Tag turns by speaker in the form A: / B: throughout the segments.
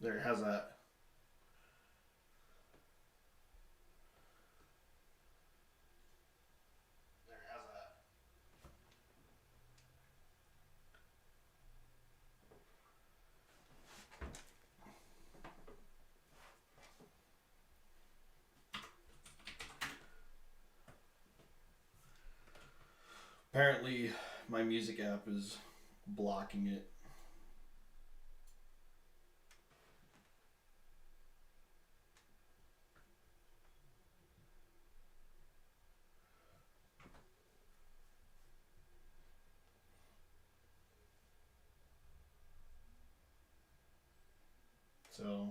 A: There, how's that? Apparently, my music app is blocking it. So,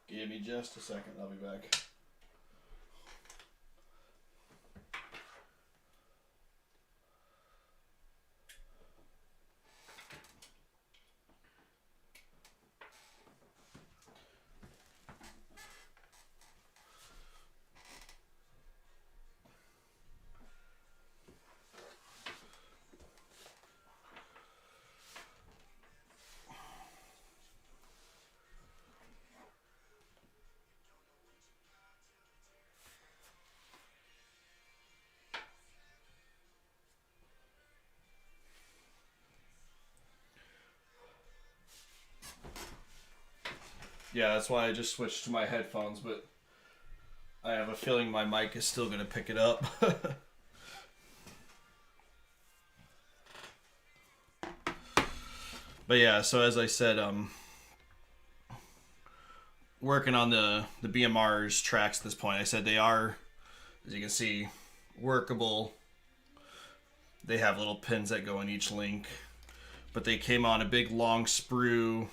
A: give me just a second, I'll be back. Yeah, that's why I just switched to my headphones, but I have a feeling my mic is still going to pick it up. But yeah, so as I said, working on the BMR's tracks at this point. I said they are, as you can see, workable. They have little pins that go in each link, but they came on a big long sprue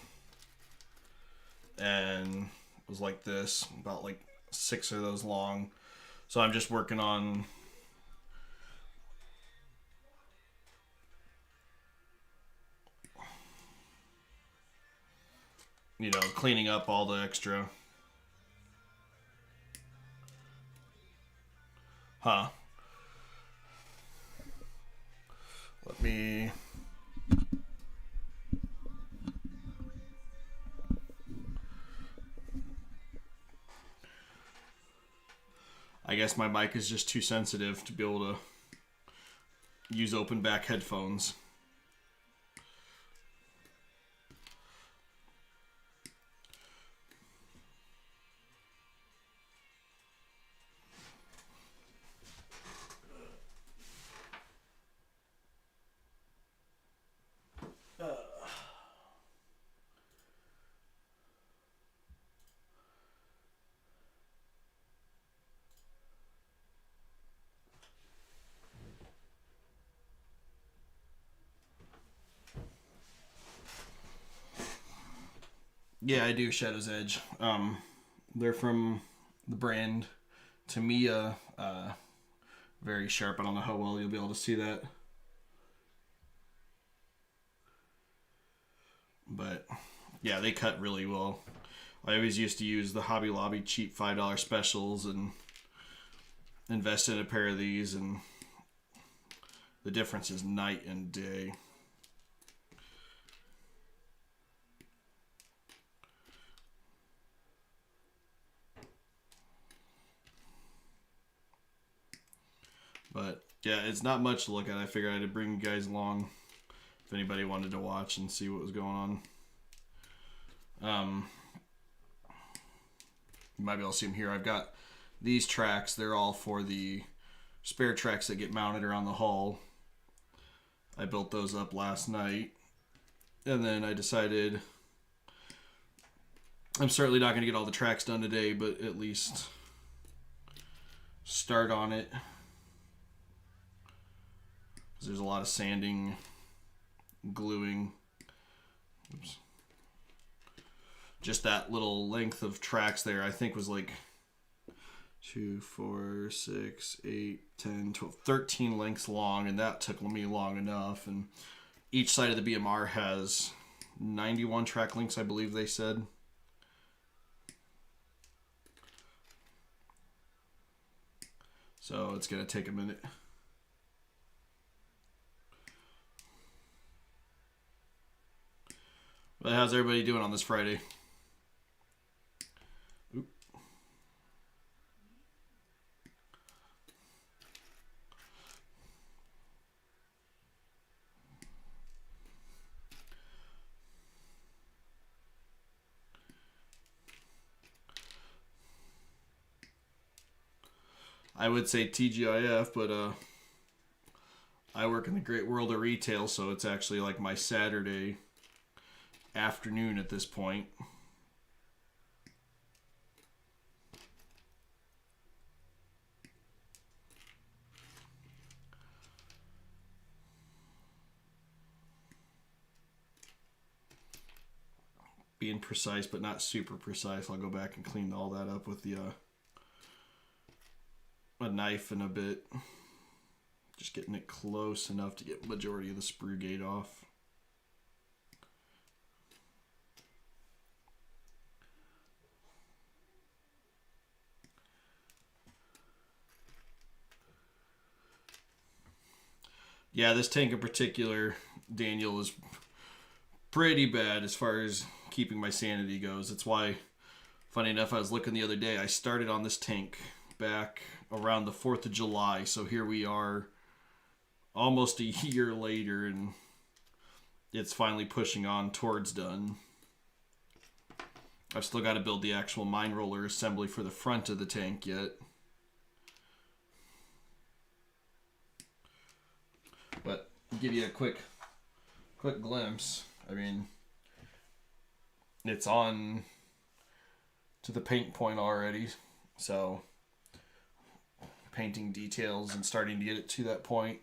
A: and it was like this, about like 6 of those long. So I'm just working on cleaning up all the extra. Huh. Let me... I guess my mic is just too sensitive to be able to use open back headphones. Yeah, I do Shadow's Edge. They're from the brand Tamiya. Very sharp. I don't know how well you'll be able to see that. But yeah, they cut really well. I always used to use the Hobby Lobby cheap $5 specials and invest in a pair of these, and the difference is night and day. But yeah, it's not much to look at. I figured I'd bring you guys along if anybody wanted to watch and see what was going on. You might be able to see them here. I've got these tracks. They're all for the spare tracks that get mounted around the hull. I built those up last night. And then I decided I'm certainly not going to get all the tracks done today, but at least start on it. There's a lot of sanding, gluing. Oops. Just that little length of tracks there, I think, was like 2, 4, 6, 8, 10, 12, 13 lengths long, and that took me long enough. And each side of the BMR has 91 track links, I believe they said. So it's going to take a minute. But how's everybody doing on this Friday? Oop. I would say TGIF, but I work in the great world of retail, so it's actually like my Saturday afternoon at this point. Being precise, but not super precise. I'll go back and clean all that up with the a knife and a bit. Just getting it close enough to get the majority of the sprue gate off. Yeah, this tank in particular, Daniel, is pretty bad as far as keeping my sanity goes. That's why, funny enough, I was looking the other day. I started on this tank back around the 4th of July. So here we are almost a year later, and it's finally pushing on towards done. I've still got to build the actual mine roller assembly for the front of the tank yet. But give you a quick glimpse. I mean, it's on to the paint point already, so painting details and starting to get it to that point.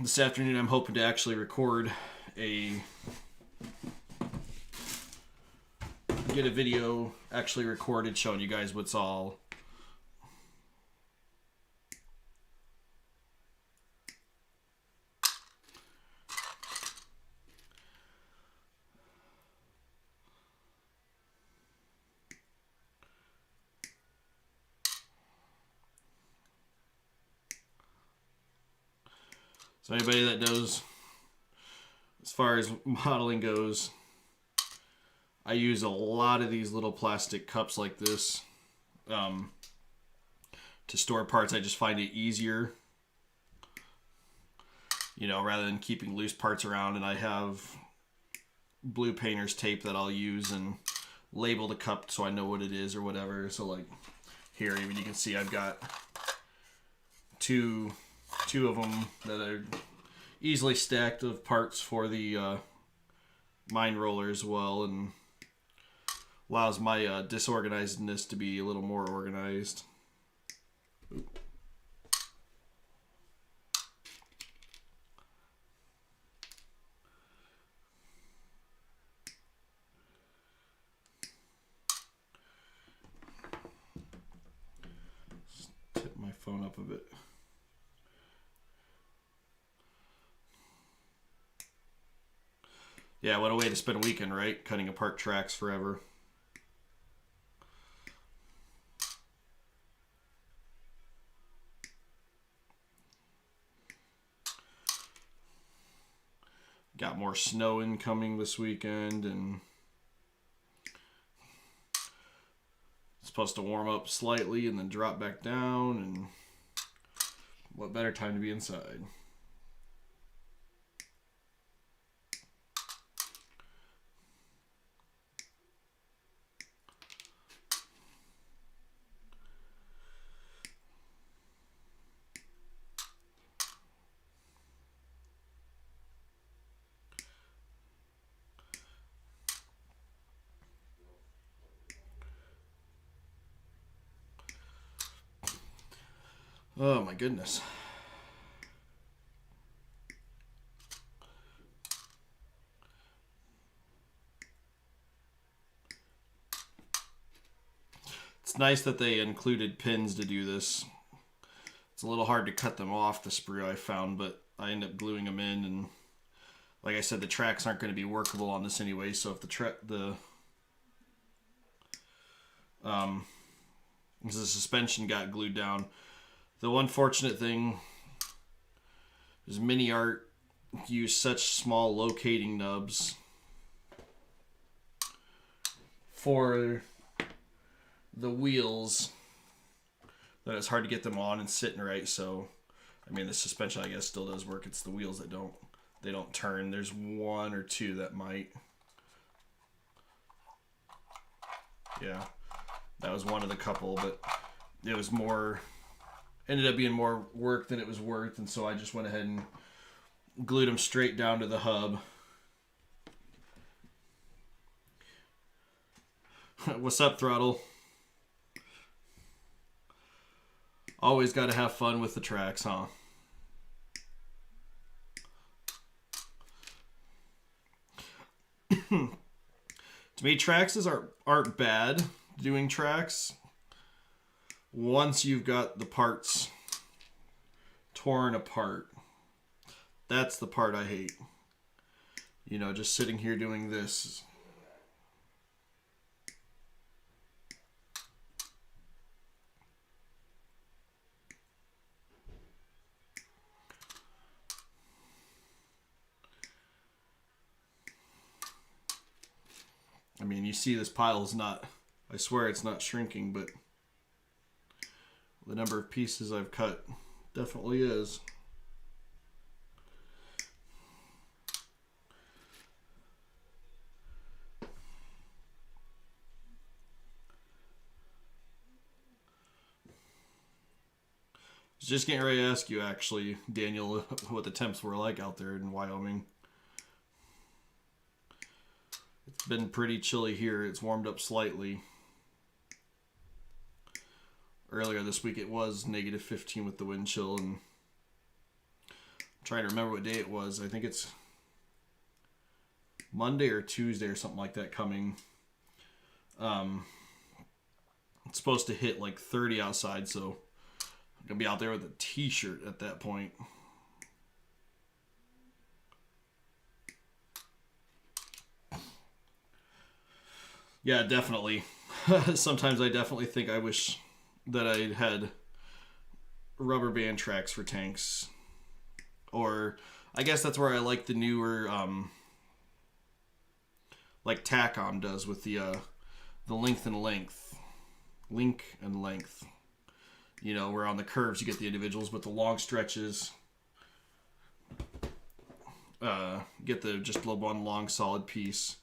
A: This afternoon I'm hoping to actually record get a video actually recorded showing you guys what's all So anybody that knows, as far as modeling goes, I use a lot of these little plastic cups like this to store parts. I just find it easier, rather than keeping loose parts around. And I have blue painter's tape that I'll use and label the cup so I know what it is or whatever. So like here, even you can see I've got two of them that are easily stacked of parts for the mine roller as well, and allows my disorganizedness to be a little more organized. Oop. Just tip my phone up a bit. Yeah, what a way to spend a weekend, right? Cutting apart tracks forever. Got more snow incoming this weekend, and it's supposed to warm up slightly and then drop back down, and what better time to be inside? Oh my goodness. It's nice that they included pins to do this. It's a little hard to cut them off the sprue, I found, but I end up gluing them in, and like I said, the tracks aren't going to be workable on this anyway, so if the suspension got glued down. The one fortunate thing is Mini Art used such small locating nubs for the wheels that it's hard to get them on and sitting right. So, I mean, the suspension, I guess, still does work. It's the wheels that don't turn. There's one or two that might. Yeah, that was one of the couple, but it was ended up being more work than it was worth, and so I just went ahead and glued them straight down to the hub. What's up, Throttle? Always got to have fun with the tracks, huh? To me, tracks aren't bad. Doing tracks, once you've got the parts torn apart, that's the part I hate. You know, just sitting here doing this. I mean, you see this pile is not, I swear it's not shrinking, but the number of pieces I've cut definitely is. I was just getting ready to ask you, actually, Daniel, what the temps were like out there in Wyoming. It's been pretty chilly here. It's warmed up slightly. Earlier this week it was negative 15 with the wind chill, and I'm trying to remember what day it was. I think it's Monday or Tuesday or something like that coming. It's supposed to hit like 30 outside, so I'm going to be out there with a t-shirt at that point. Yeah, definitely. Sometimes I definitely think I wish that I had rubber band tracks for tanks. Or I guess that's where I like the newer, like Tacom does with the link and length. You know, where on the curves you get the individuals, but the long stretches get the just one long solid piece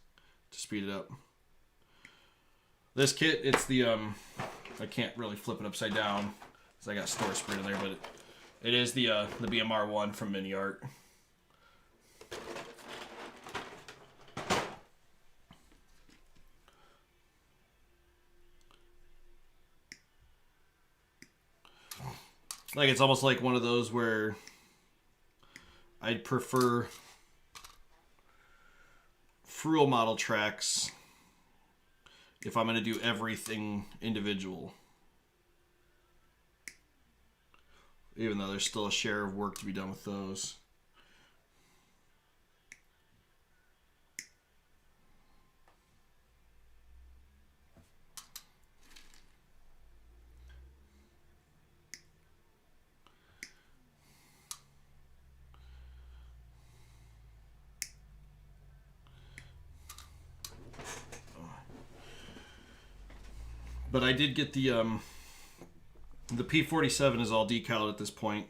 A: to speed it up. This kit, it's the I can't really flip it upside down because I got store sprue in there, but it is the BMR one from Mini Art. Like, it's almost like one of those where I'd prefer Frual model tracks if I'm going to do everything individual. Even though there's still a share of work to be done with those. But I did get the P47 is all decaled at this point.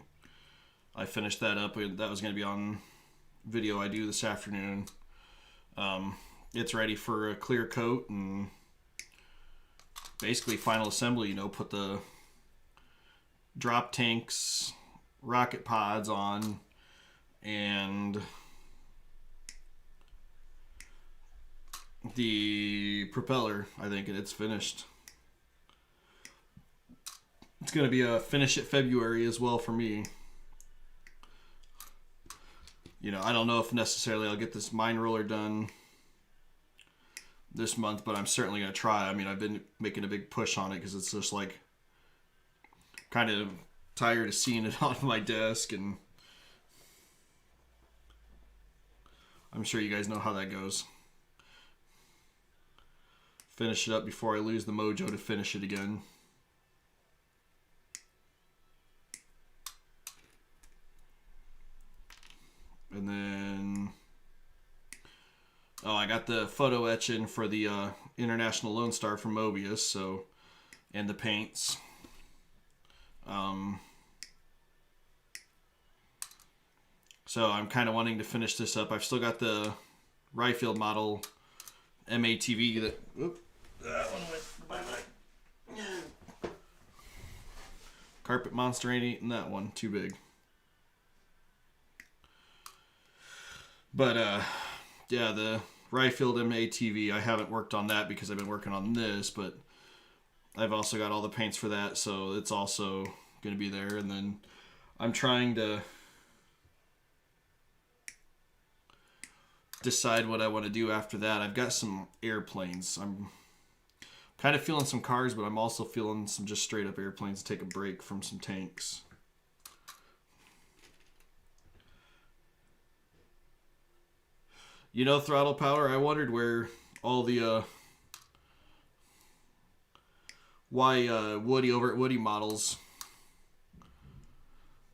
A: I finished that up. That was going to be on video I do this afternoon. It's ready for a clear coat and basically final assembly. You know, put the drop tanks, rocket pods on, and the propeller, I think, and it's finished. It's going to be a finish at February as well for me. You know, I don't know if necessarily I'll get this mine roller done this month, but I'm certainly going to try. I mean, I've been making a big push on it because it's just like kind of tired of seeing it on my desk, and I'm sure you guys know how that goes. Finish it up before I lose the mojo to finish it again. And then, oh, I got the photo etching for the International Lone Star from Mobius, so, and the paints. So I'm kind of wanting to finish this up. I've still got the Ryfield model MATV that one went by my carpet monster. Ain't eating that one, too big. But yeah, the Ryfield MATV, I haven't worked on that because I've been working on this, but I've also got all the paints for that, so it's also going to be there. And then I'm trying to decide what I want to do after that. I've got some airplanes. I'm kind of feeling some cars, but I'm also feeling some just straight up airplanes to take a break from some tanks. You know, Throttle Power, I wondered where all the why Woody over at Woody Models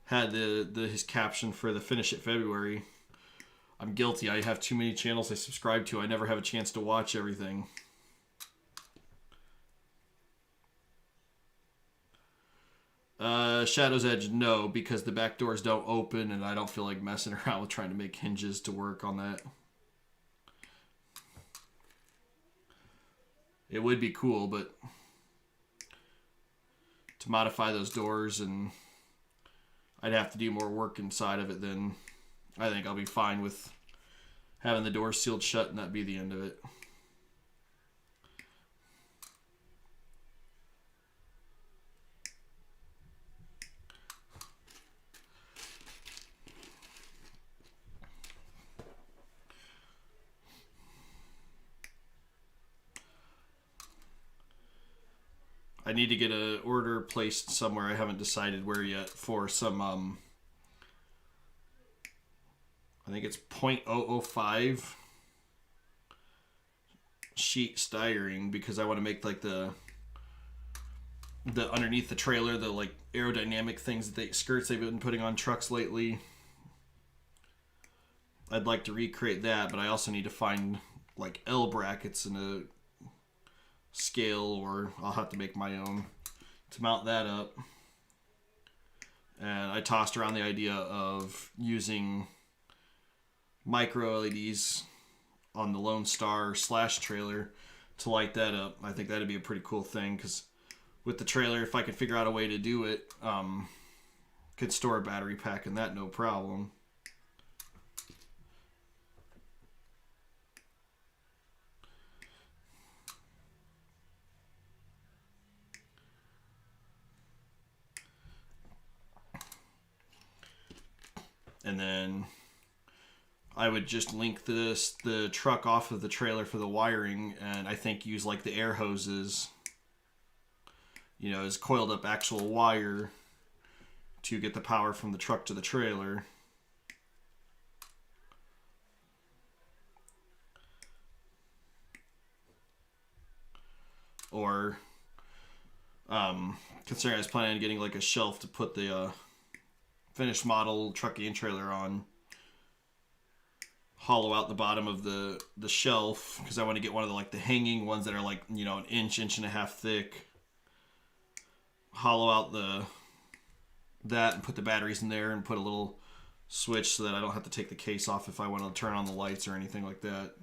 A: had his caption for the Finish It February. I'm guilty. I have too many channels I subscribe to. I never have a chance to watch everything. Shadow's Edge, no, because the back doors don't open, and I don't feel like messing around with trying to make hinges to work on that. It would be cool, but to modify those doors, and I'd have to do more work inside of it, then I think I'll be fine with having the doors sealed shut and that be the end of it. I need to get an order placed somewhere. I haven't decided where yet for some, I think it's .005 sheet styrene, because I want to make like the underneath the trailer, the like aerodynamic things that skirts they've been putting on trucks lately. I'd like to recreate that, but I also need to find like L brackets in a scale, or I'll have to make my own to mount that up. And I tossed around the idea of using micro LEDs on the Lone Star / trailer to light that up. I think that'd be a pretty cool thing, because with the trailer, if I could figure out a way to do it, could store a battery pack in that no problem. And then I would just link the truck off of the trailer for the wiring, and I think use like the air hoses, you know, as coiled up actual wire to get the power from the truck to the trailer. Or considering I was planning on getting like a shelf to put the finished model truck and trailer on, hollow out the bottom of the shelf, because I want to get one of the hanging ones that are like, you know, an inch and a half thick. Hollow out that and put the batteries in there, and put a little switch so that I don't have to take the case off if I want to turn on the lights or anything like that.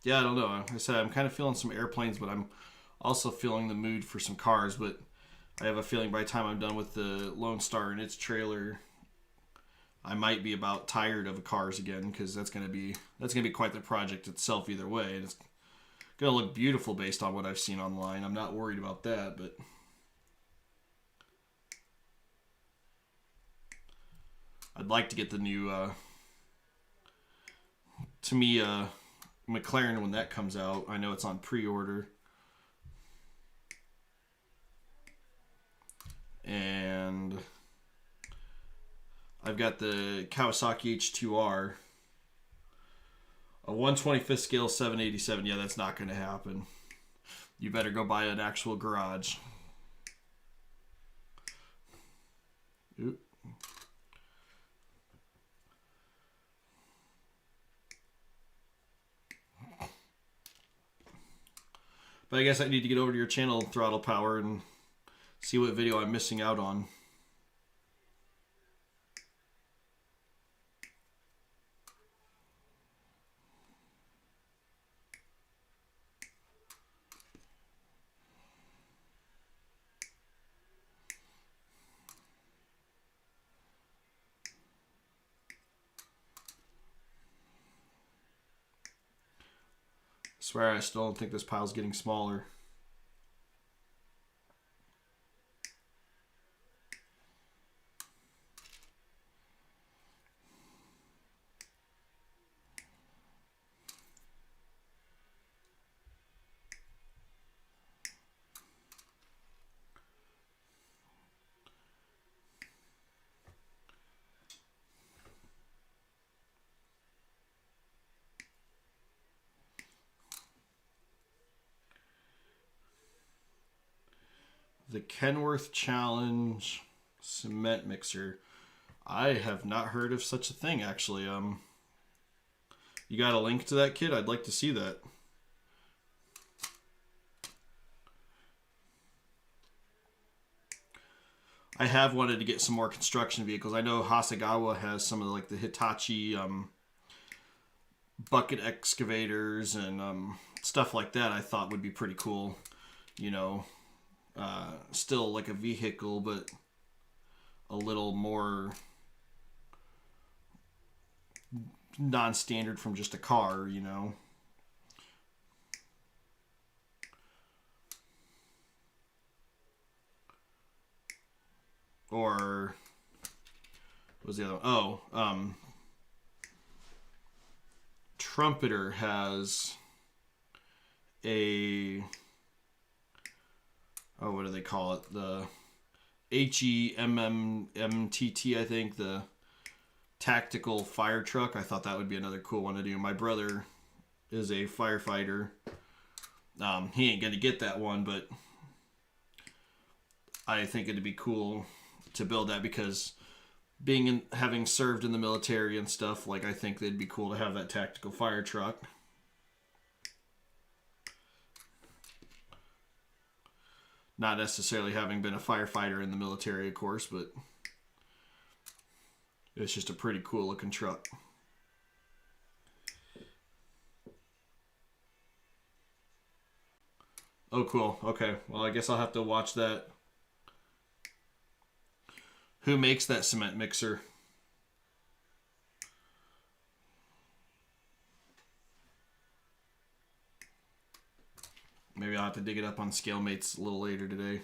A: Yeah, I don't know. Like I said, I'm kind of feeling some airplanes, but I'm also feeling the mood for some cars. But I have a feeling by the time I'm done with the Lone Star and its trailer, I might be about tired of cars again, because that's gonna be quite the project itself either way. And it's gonna look beautiful based on what I've seen online. I'm not worried about that, but I'd like to get the new. To me, McLaren when that comes out. I know it's on pre-order, and I've got the Kawasaki H2R, a 125th scale 787. Yeah, that's not going to happen. You better go buy an actual garage. Oop. But I guess I need to get over to your channel, Throttle Power, and see what video I'm missing out on. I swear I still don't think this pile's getting smaller. The Kenworth Challenge cement mixer. I have not heard of such a thing, actually. You got a link to that, kid? I'd like to see that. I have wanted to get some more construction vehicles. I know Hasegawa has some of like the Hitachi bucket excavators and stuff like that. I thought would be pretty cool. You know, still like a vehicle, but a little more non-standard from just a car, you know. Or what was the other one? Oh, Trumpeter has a, oh, what do they call it? The HEMMTT, I think, the tactical fire truck. I thought that would be another cool one to do. My brother is a firefighter. He ain't gonna get that one, but I think it'd be cool to build that, because having served in the military and stuff, like, I think it'd be cool to have that tactical fire truck. Not necessarily having been a firefighter in the military, of course, but it's just a pretty cool looking truck. Oh, cool. Okay. Well, I guess I'll have to watch that. Who makes that cement mixer? Maybe I'll have to dig it up on ScaleMates a little later today.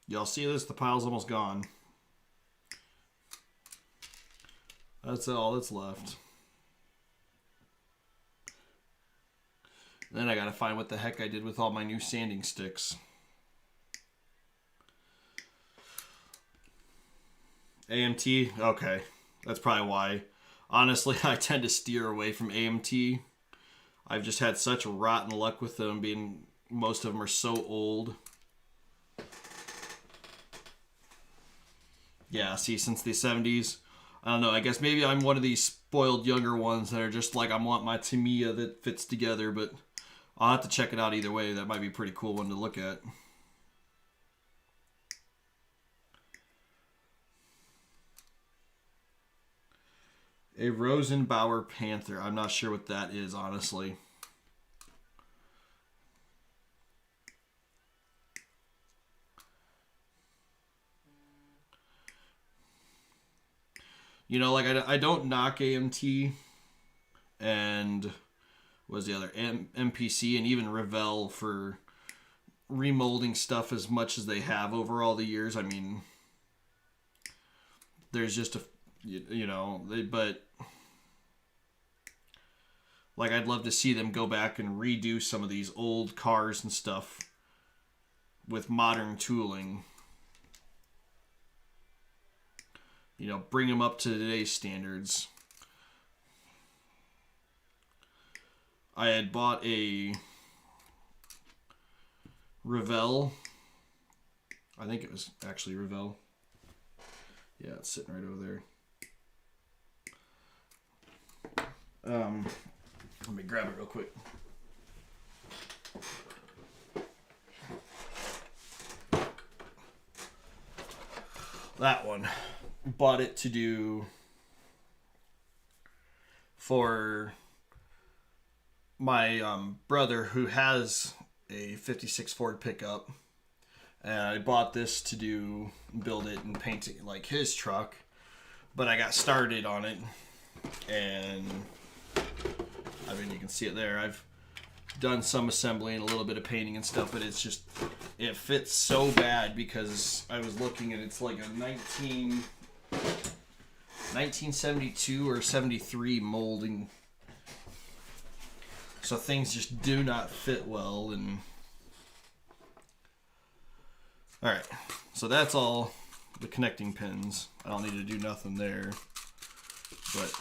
A: Y'all see this? The pile's almost gone. That's all that's left. Then I gotta find what the heck I did with all my new sanding sticks. AMT? Okay. That's probably why. Honestly, I tend to steer away from AMT. I've just had such rotten luck with them, being most of them are so old. Yeah, see, since the 70s, I don't know. I guess maybe I'm one of these spoiled younger ones that are just like, I want my Tamiya that fits together, but I'll have to check it out either way. That might be a pretty cool one to look at. A Rosenbauer Panther. I'm not sure what that is, honestly. You know, like, I don't knock AMT and what was the other? MPC and even Revell for remolding stuff as much as they have over all the years. I mean, there's just but like, I'd love to see them go back and redo some of these old cars and stuff with modern tooling. You know, bring them up to today's standards. I had bought a Revell. I think it was actually Revell. Yeah, it's sitting right over there. Let me grab it real quick. That one. Bought it to do for my brother who has a 56 Ford pickup. And I bought this to build it and paint it like his truck. But I got started on it. And I mean, you can see it there. I've done some assembly and a little bit of painting and stuff, but it's just, it fits so bad because I was looking and it's like a 1972 or 73 molding. So things just do not fit well. And all right, so that's all the connecting pins. I don't need to do nothing there, but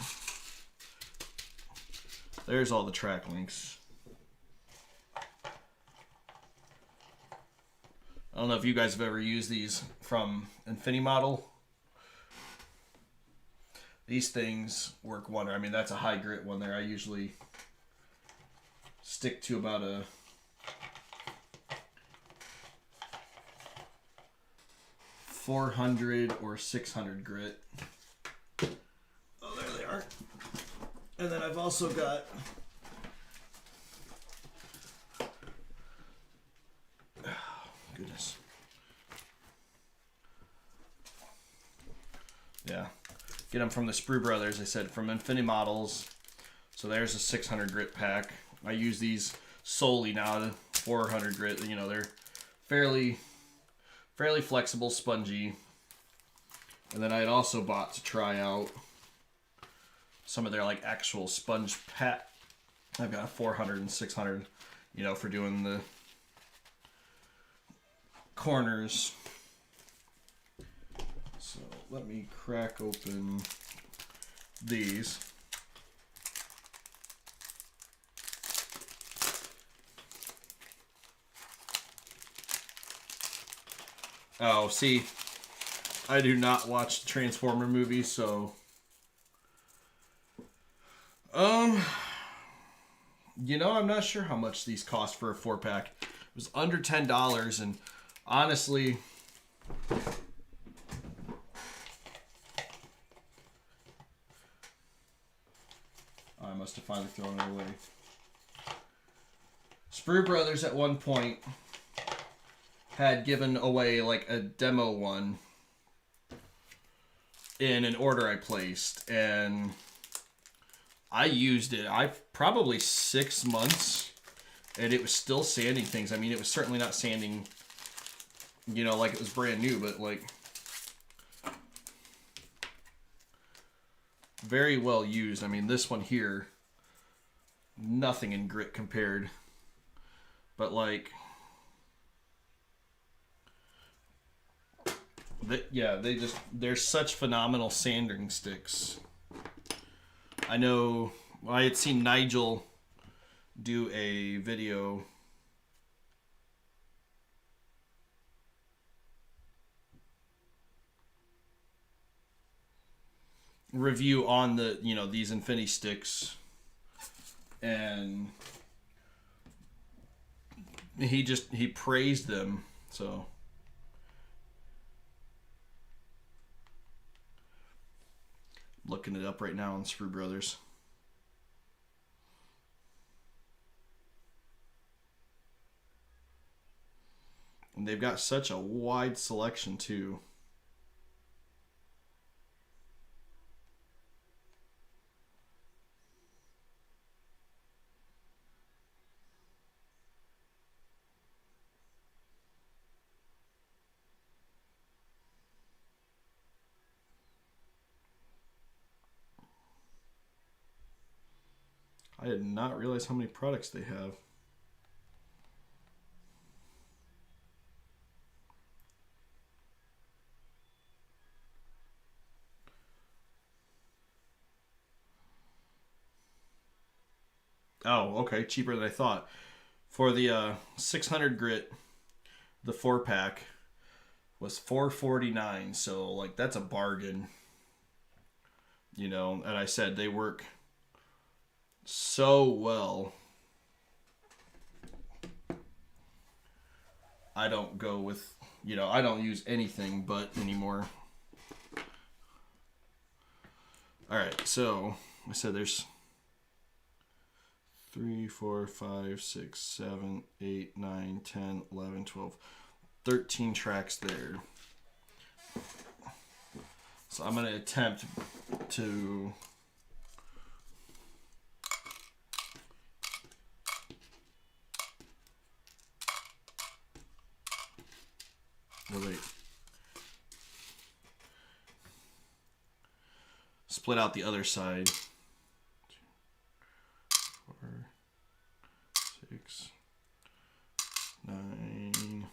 A: there's all the track links. I don't know if you guys have ever used these from Infinimodel. These things work wonder. I mean, that's a high grit one there. I usually stick to about a 400 or 600 grit. Oh, there they are. And then I've also got goodness. Yeah. Get them from the Sprue Brothers, I said, from Infinimodels. So there's a 600 grit pack. I use these solely now, the 400 grit. You know, they're fairly flexible, spongy. And then I had also bought to try out some of their like actual sponge pack. I've got a 400 and 600, you know, for doing the corners. So let me crack open these. Oh, see, I do not watch the Transformer movies, so you know, I'm not sure how much these cost for a 4-pack. It was under $10, and honestly, I must have finally thrown it away. Sprue Brothers at one point had given away like a demo one in an order I placed, and I used it. Probably 6 months, and it was still sanding things. I mean, it was certainly not sanding, you know, like it was brand new, but like very well used. I mean, this one here, nothing in grit compared, but like, they're such phenomenal sanding sticks. I know I had seen Nigel do a video review on the, these Infinity sticks, and he praised them. So looking it up right now on Sprue Brothers. And they've got such a wide selection too. I did not realize how many products they have. Oh, okay, cheaper than I thought. For the 600 grit, the 4-pack was $4.49. So like that's a bargain. And I said they work so well. I don't go with, I don't use anything but anymore. All right, so I said there's 3, 4, 5, 6, 7, 8, 9, 10, 11, 12, 13 tracks there. So I'm going to attempt to split out the other side. 4, 6, 9.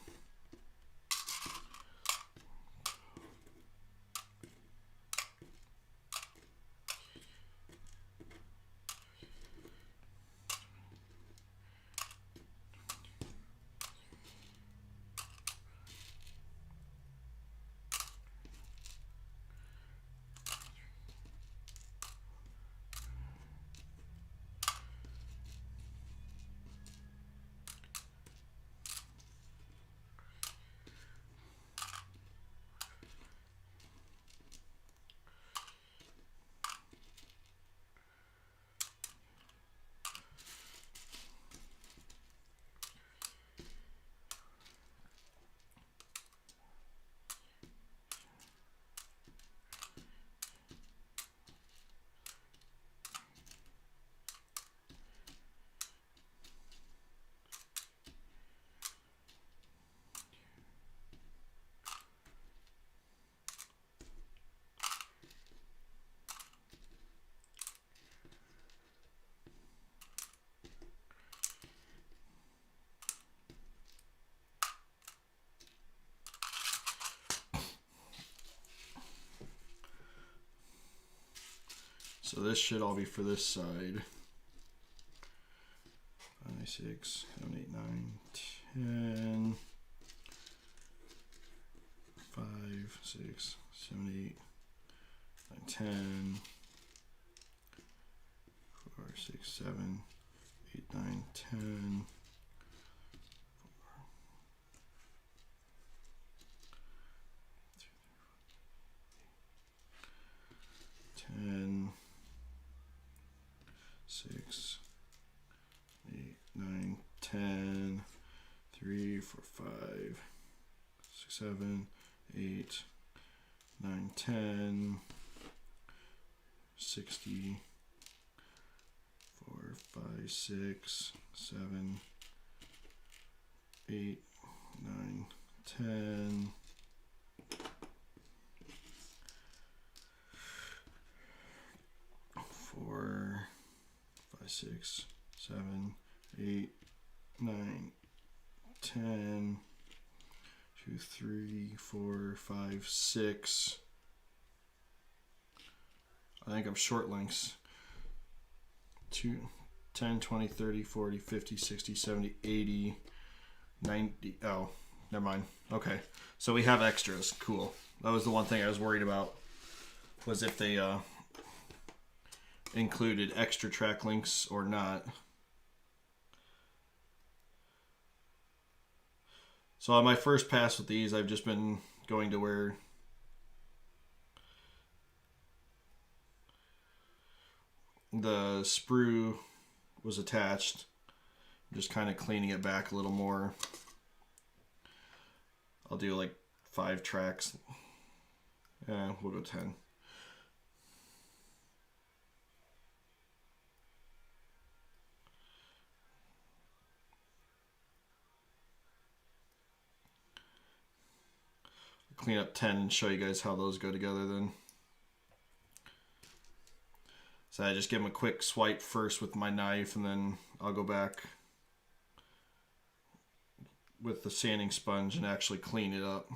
A: So this should all be for this side. 5, 6, 7, 8, 9, 10. 5, 6, 7, 8, 9, 10. 4, 6, 7, 8, 9, 10. 10, 6, 8, 9, 10, 3, 4, 5, 6, 7, 8, 9, 10, 60, 4, 5, 6, 7, 8, 9, 10. 4, 5, 6, 7, 8, 9, 10, 2, 3, 4, 5, 6. I think I'm short links. 2, 10, 20, 30, 40, 50, 60, 70, 80, 90. Oh, never mind. Okay. So we have extras. Cool. That was the one thing I was worried about, was if they included extra track links or not. So on my first pass with these, I've just been going to where the sprue was attached, just kind of cleaning it back a little more. I'll do like 5 tracks. Yeah, we'll go 10. Clean up 10 and show you guys how those go together then. So I just give them a quick swipe first with my knife, and then I'll go back with the sanding sponge and actually clean it up.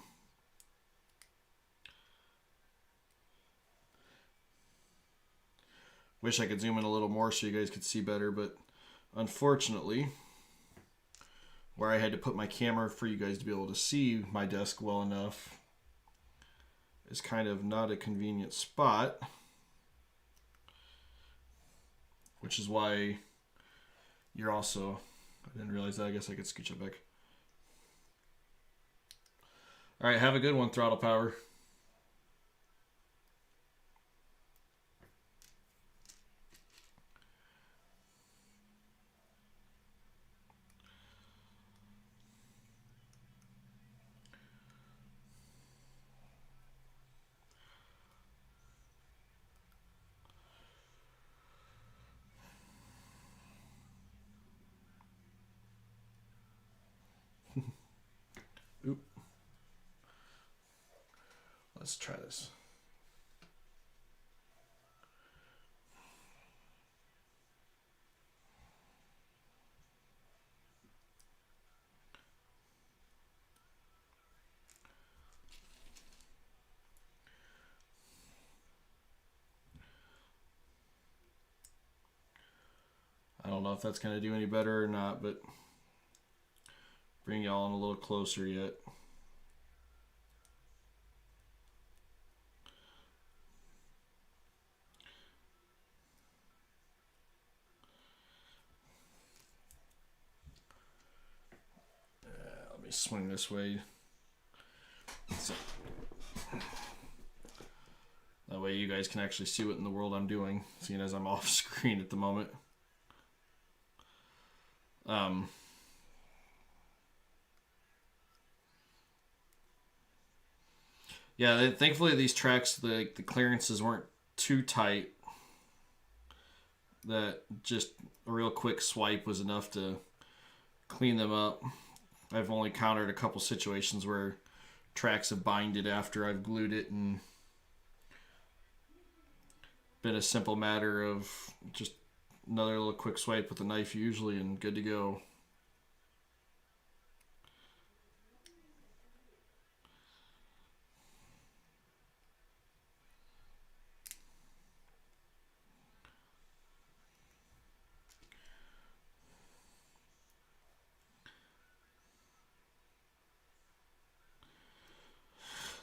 A: Wish I could zoom in a little more so you guys could see better, but unfortunately, where I had to put my camera for you guys to be able to see my desk well enough is kind of not a convenient spot, which is why you're also, I didn't realize that, I guess I could scooch it back. All right, have a good one, Throttle Power. Oop. Let's try this. I don't know if that's going to do any better or not, but bring y'all in a little closer yet. Let me swing this way. So, that way you guys can actually see what in the world I'm doing, seeing as I'm off screen at the moment. Yeah, thankfully these tracks, the clearances weren't too tight. That just a real quick swipe was enough to clean them up. I've only encountered a couple situations where tracks have binded after I've glued it, and been a simple matter of just another little quick swipe with a knife usually and good to go.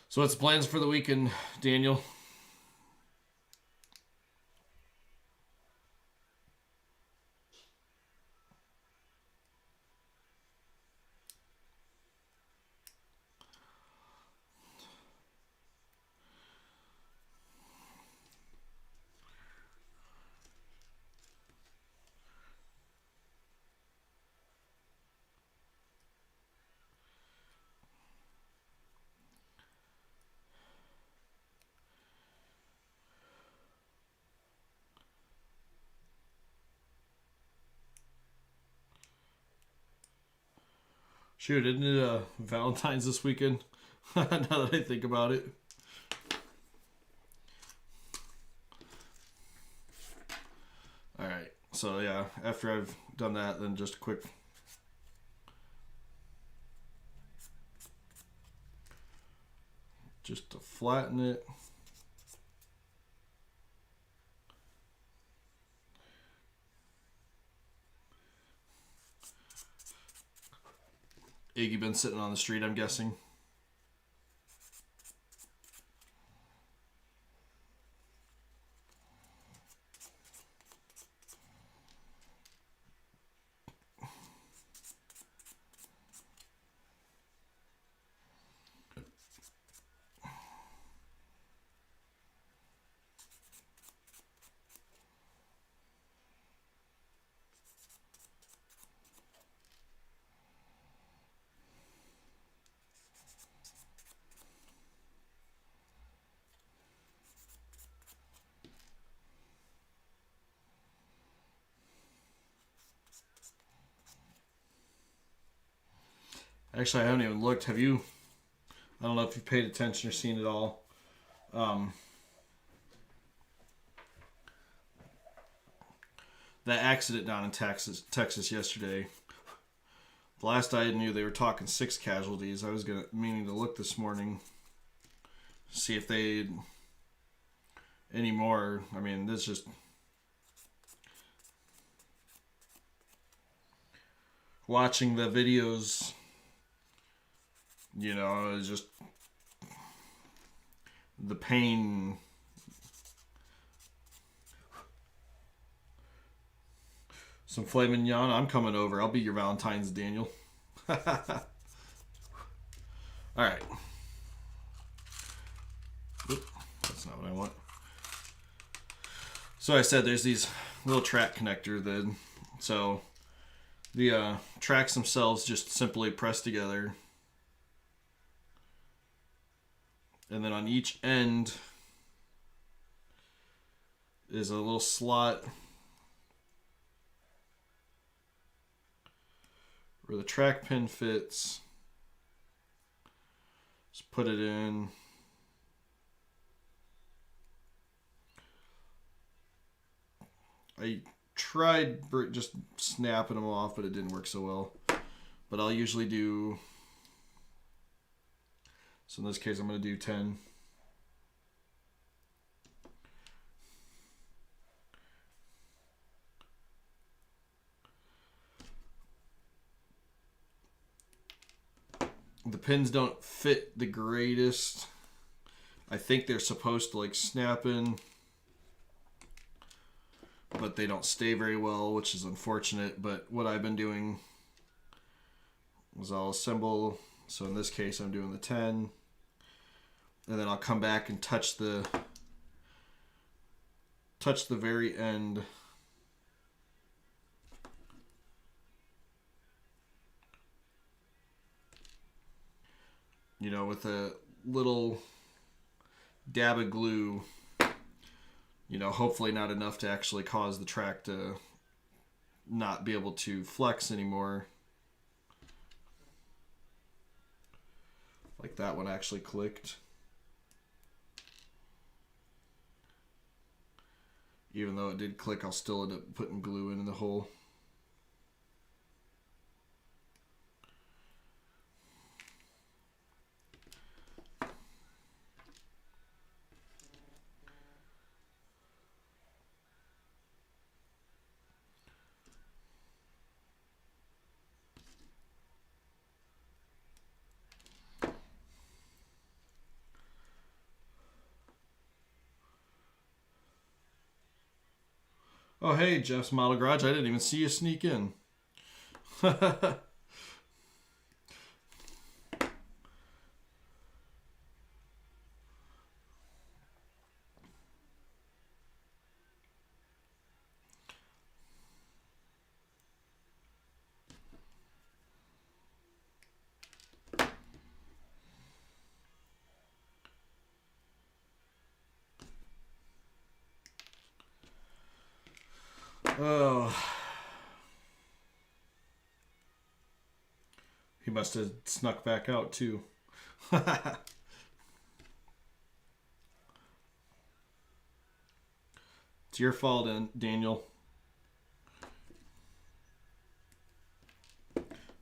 A: So what's the plans for the weekend, Daniel? Shoot, isn't it Valentine's this weekend? Now that I think about it. Alright, so yeah, after I've done that, then just a quick... just to flatten it. Iggy been sitting on the street, I'm guessing. Actually, I haven't even looked. Have you? I don't know if you've paid attention or seen it all. That accident down in Texas yesterday. The last I knew, they were talking 6 casualties. I was meaning to look this morning, see if they any more. I mean, this just watching the videos. You know, it was just the pain. Some filet mignon. I'm coming over. I'll be your Valentine's, Daniel. All right. Oop, that's not what I want. So I said there's these little track connector then. So the tracks themselves just simply press together. And then on each end is a little slot where the track pin fits. Just put it in. I tried just snapping them off, but it didn't work so well. But I'll usually do... So in this case, I'm going to do 10. The pins don't fit the greatest. I think they're supposed to like snap in, but they don't stay very well, which is unfortunate. But what I've been doing is I'll assemble. So in this case, I'm doing the 10, and then I'll come back and touch the very end. You know, with a little dab of glue, you know, hopefully not enough to actually cause the track to not be able to flex anymore. Like that one actually clicked. Even though it did click, I'll still end up putting glue in the hole. Oh, hey, Jeff's Model Garage. I didn't even see you sneak in. Oh. He must have snuck back out too. It's your fault, Daniel.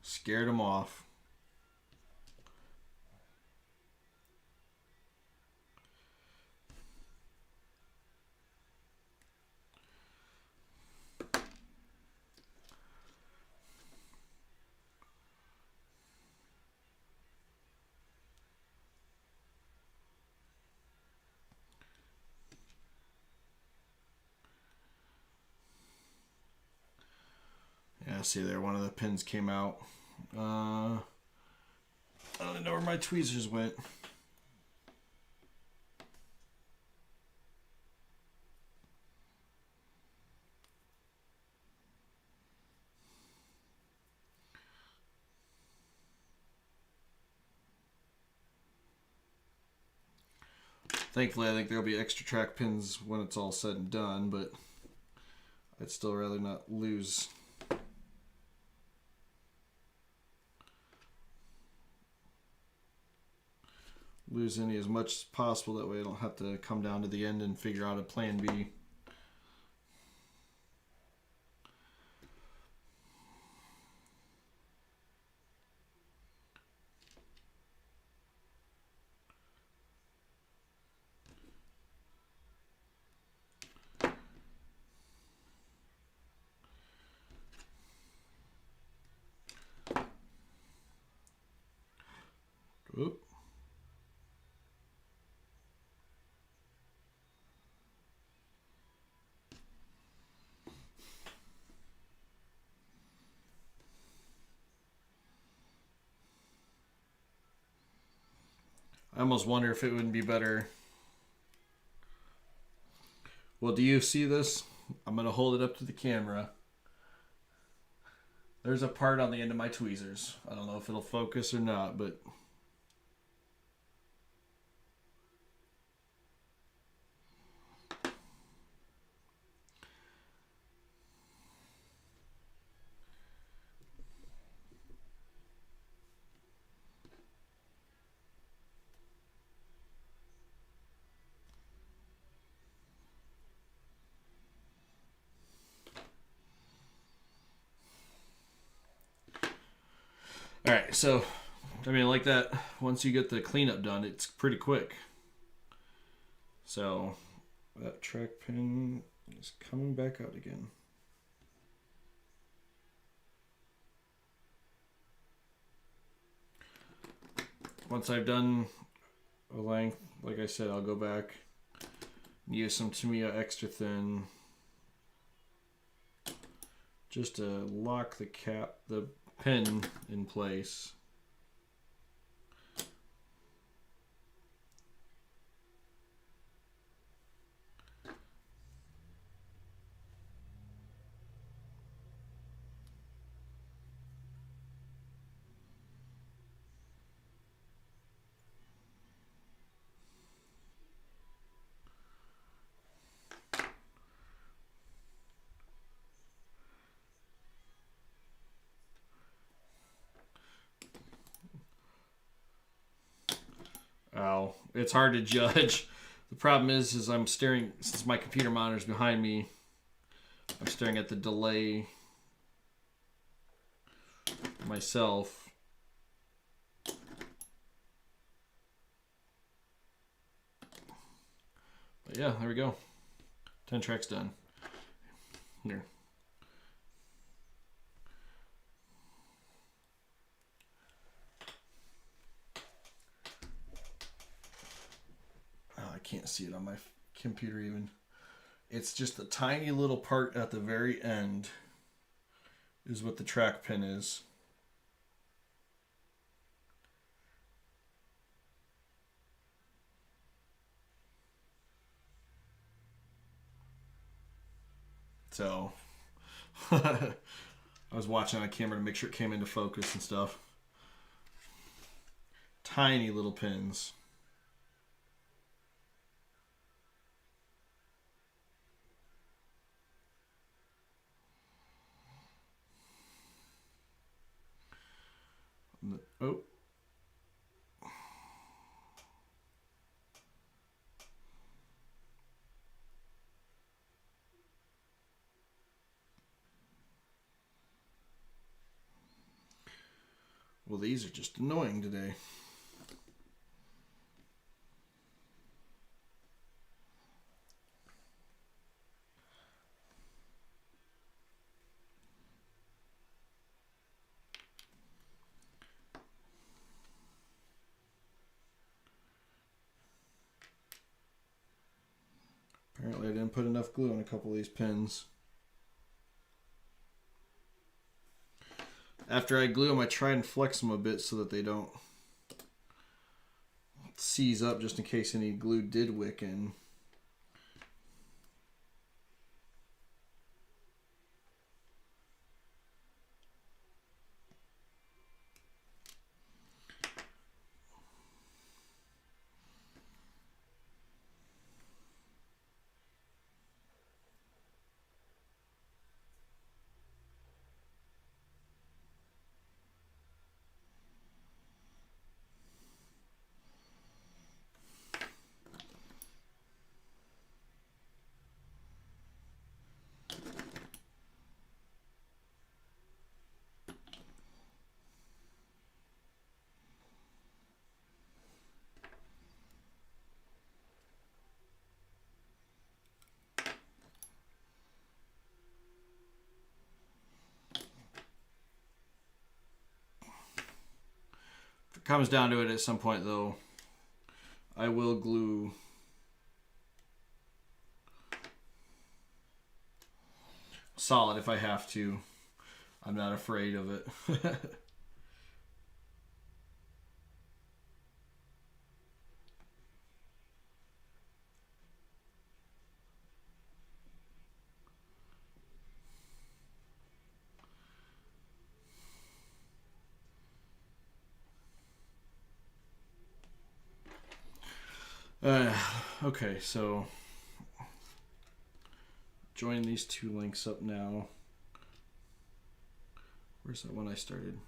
A: Scared him off. Yeah, see there, one of the pins came out. I don't know where my tweezers went. Thankfully, I think there'll be extra track pins when it's all said and done, but I'd still rather not lose. lose any as much as possible. That way I don't have to come down to the end and figure out a plan B. Oop. I almost wonder if it wouldn't be better. Well, do you see this? I'm going to hold it up to the camera. There's a part on the end of my tweezers. I don't know if it'll focus or not, but... All right, so, I mean, like that, once you get the cleanup done, it's pretty quick. So, that track pin is coming back out again. Once I've done a length, like I said, I'll go back and use some Tamiya extra thin just to lock the pin in place. Ow. It's hard to judge. The problem is I'm staring, since my computer monitor's behind me, I'm staring at the delay myself. But yeah, there we go. 10 tracks done. Here. I can't see it on my computer even. It's just a tiny little part at the very end is what the track pin is. So I was watching on camera to make sure it came into focus and stuff. Tiny little pins. Oh. Well, these are just annoying today. Apparently I didn't put enough glue on a couple of these pins. After I glue them, I try and flex them a bit so that they don't seize up, just in case any glue did wick in. it comes down to it at some point, though, I will glue solid if I have to. I'm not afraid of it. Okay, so join these two links up now. Where's that one I started?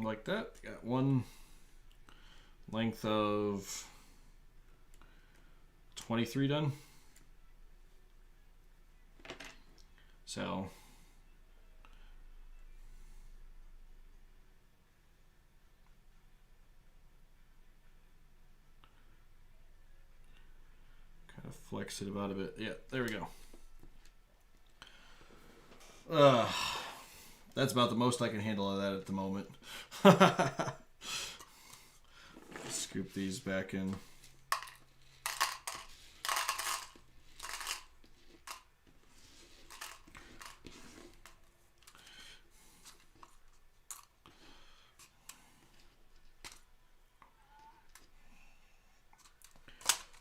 A: Like that. Got one length of 23 done. So kind of flex it about a bit. Yeah, there we go. That's about the most I can handle of that at the moment. Scoop these back in.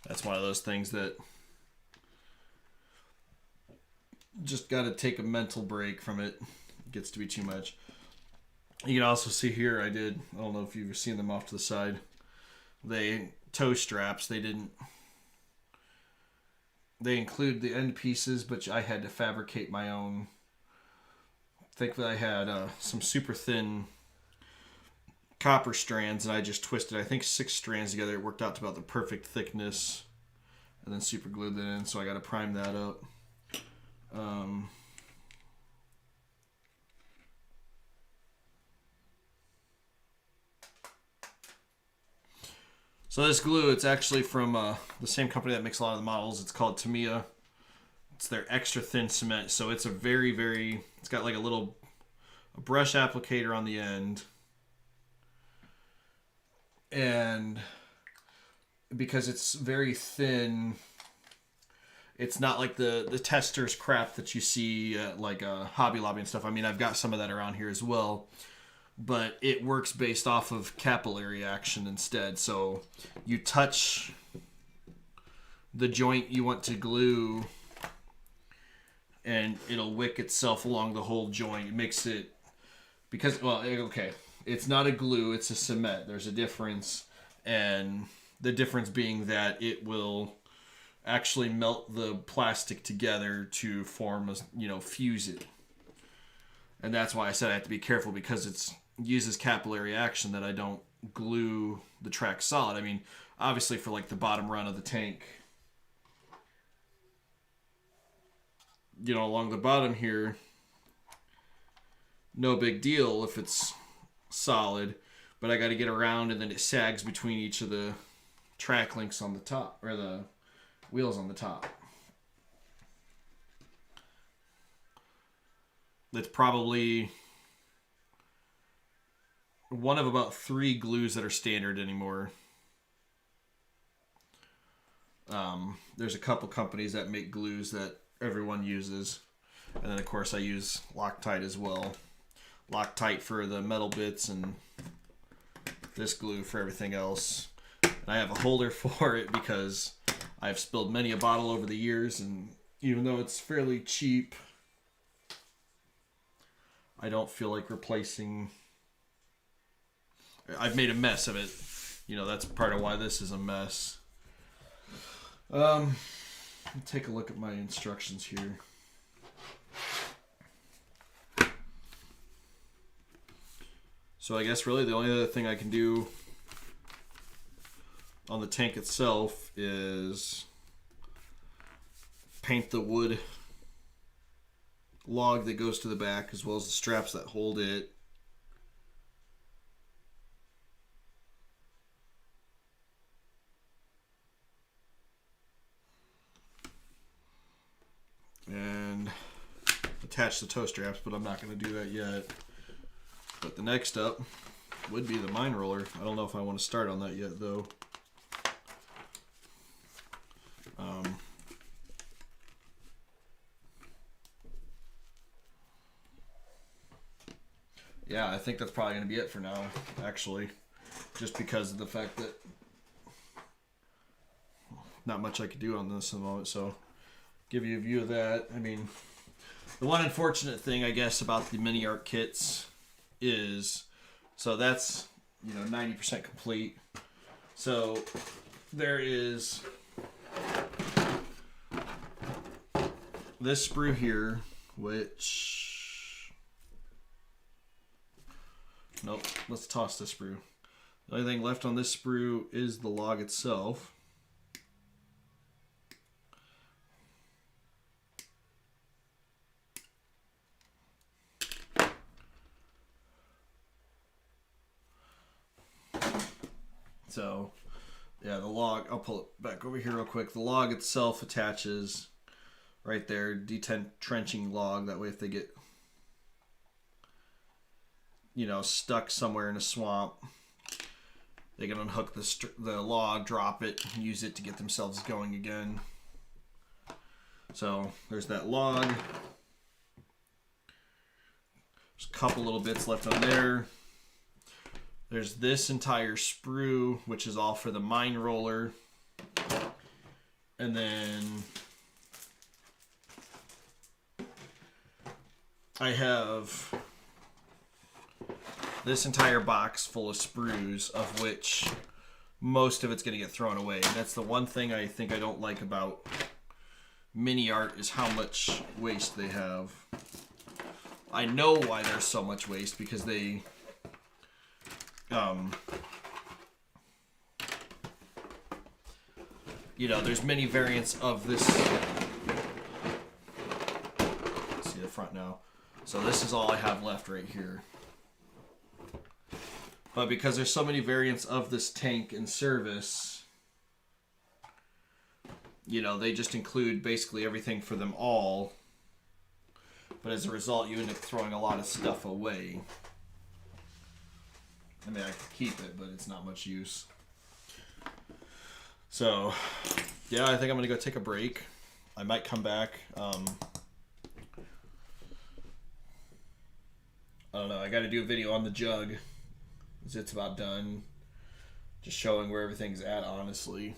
A: That's one of those things that just got to take a mental break from it. It gets to be too much. You can also see here I don't know if you've seen them off to the side. Toe straps, they include the end pieces, but I had to fabricate my own. Thankfully I had some super thin copper strands, and I just twisted, I think, 6 strands together. It worked out to about the perfect thickness, and then super glued that in, so I got to prime that up. So this glue, it's actually from the same company that makes a lot of the models. It's called Tamiya. It's their extra thin cement, so it's a very, very, it's got like a brush applicator on the end. And because it's very thin, it's not like the tester's crap that you see at like Hobby Lobby and stuff. I mean, I've got some of that around here as well, but it works based off of capillary action instead. So you touch the joint you want to glue, and it'll wick itself along the whole joint. It makes it, because, well, okay, it's not a glue, it's a cement. There's a difference, and the difference being that it will actually melt the plastic together to form fuse it. And that's why I said I have to be careful, because it uses capillary action, that I don't glue the track solid. I mean, obviously for like the bottom run of the tank, along the bottom here, no big deal if it's solid, but I got to get around, and then it sags between each of the track links on the top, or the wheels on the top. That's probably one of about 3 glues that are standard anymore. There's a couple companies that make glues that everyone uses, and then of course I use Loctite as well. Loctite for the metal bits, and this glue for everything else. And I have a holder for it because I've spilled many a bottle over the years, and even though it's fairly cheap, I don't feel like replacing. I've made a mess of it. You know, that's part of why this is a mess. Take a look at my instructions here. So I guess really the only other thing I can do on the tank itself is paint the wood log that goes to the back, as well as the straps that hold it. And attach the toe straps, but I'm not going to do that yet. But the next up would be the mine roller. I don't know if I want to start on that yet, though. Yeah, I think that's probably going to be it for now, actually. Just because of the fact that not much I could do on this at the moment, so give you a view of that. I mean, the one unfortunate thing, I guess, about the mini art kits is, so that's, 90% complete. So there is this sprue here, which, nope, let's toss this sprue. The only thing left on this sprue is the log itself. So, yeah, the log, I'll pull it back over here real quick. The log itself attaches right there, trenching log. That way if they get, stuck somewhere in a swamp, they can unhook the log, drop it, and use it to get themselves going again. So, there's that log. There's a couple little bits left on there. There's this entire sprue, which is all for the mine roller. And then I have this entire box full of sprues, of which most of it's going to get thrown away. And that's the one thing I think I don't like about mini art, is how much waste they have. I know why there's so much waste, because they... there's many variants of this. Let's see the front now. So this is all I have left right here. But because there's so many variants of this tank in service, they just include basically everything for them all. But as a result, you end up throwing a lot of stuff away. I mean, I could keep it, but it's not much use. So, yeah, I think I'm going to go take a break. I might come back. I don't know. I got to do a video on the jug, because it's about done. Just showing where everything's at, honestly.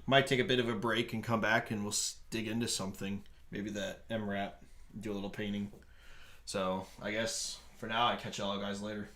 A: Might take a bit of a break and come back, and we'll dig into something. Maybe that MRAP, do a little painting. So, I guess... for now, I catch y'all guys later.